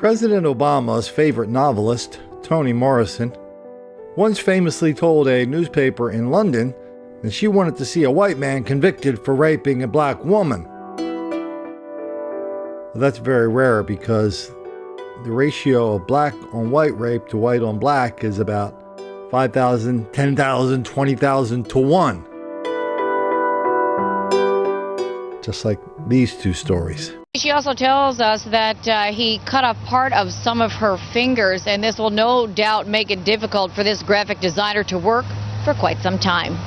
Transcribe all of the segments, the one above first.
President Obama's favorite novelist, Toni Morrison, once famously told a newspaper in London that she wanted to see a white man convicted for raping a black woman. Well, that's very rare because the ratio of black on white rape to white on black is about 5,000, 10,000, 20,000 to 1. Just like these two stories. She also tells us that he cut off part of some of her fingers, and this will no doubt make it difficult for this graphic designer to work for quite some time.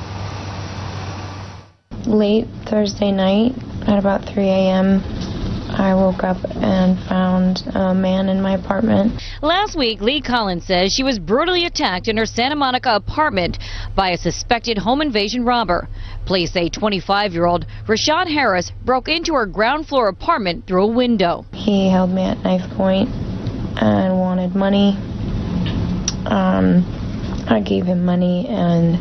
Late Thursday night at about 3 a.m., I woke up and found a man in my apartment. Last week, Lee Collins says she was brutally attacked in her Santa Monica apartment by a suspected home invasion robber. Police say 25-year-old Rashad Harris broke into her ground floor apartment through a window. He held me at knife point and wanted money. I gave him money and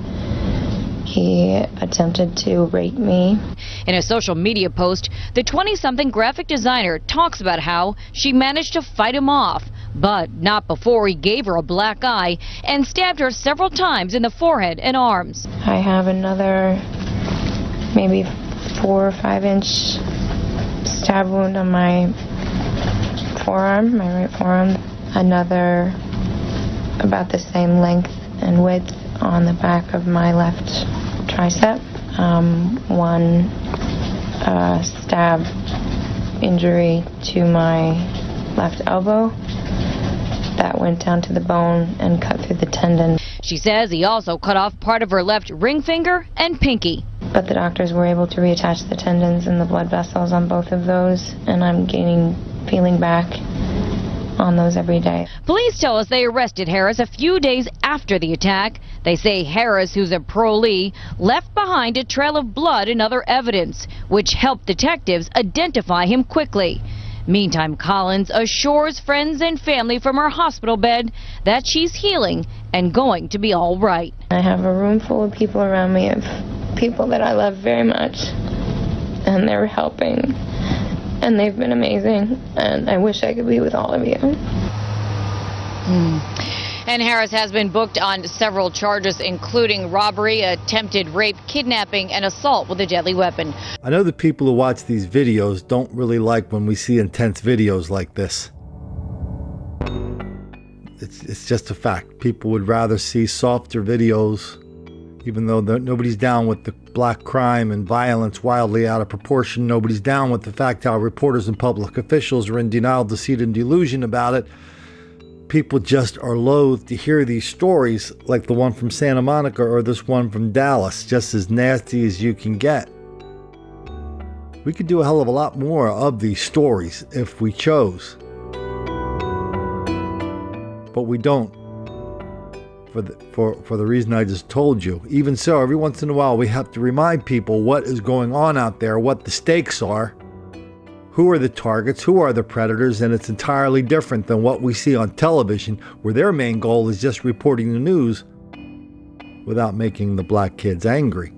he attempted to rape me. In a social media post, the 20-something graphic designer talks about how she managed to fight him off, but not before he gave her a black eye and stabbed her several times in the forehead and arms. I have another maybe 4 or 5 inch stab wound on my forearm, my right forearm. Another about the same length and width on the back of my left tricep. One stab injury to my left elbow that went down to the bone and cut through the tendon. She says he also cut off part of her left ring finger and pinky. But the doctors were able to reattach the tendons and the blood vessels on both of those, and I'm gaining feeling back on those every day. Police tell us they arrested Harris a few days after the attack. They say Harris, who's a pro-Lee, left behind a trail of blood and other evidence, which helped detectives identify him quickly. Meantime, Collins assures friends and family from her hospital bed that she's healing and going to be all right. I have a room full of people around me, of people that I love very much, and they're helping. And they've been amazing, and I wish I could be with all of you. And Harris has been booked on several charges, including robbery, attempted rape, kidnapping, and assault with a deadly weapon. I know the people who watch these videos don't really like when we see intense videos like this. It's just a fact. People would rather see softer videos, even though nobody's down with the black crime and violence wildly out of proportion. Nobody's down with the fact how reporters and public officials are in denial, deceit, and delusion about it. People just are loath to hear these stories like the one from Santa Monica or this one from Dallas, just as nasty as you can get. We could do a hell of a lot more of these stories if we chose. But we don't. For the reason I just told you. Even so, every once in a while we have to remind people what is going on out there, what the stakes are, who are the targets, who are the predators, and it's entirely different than what we see on television, where their main goal is just reporting the news without making the black kids angry.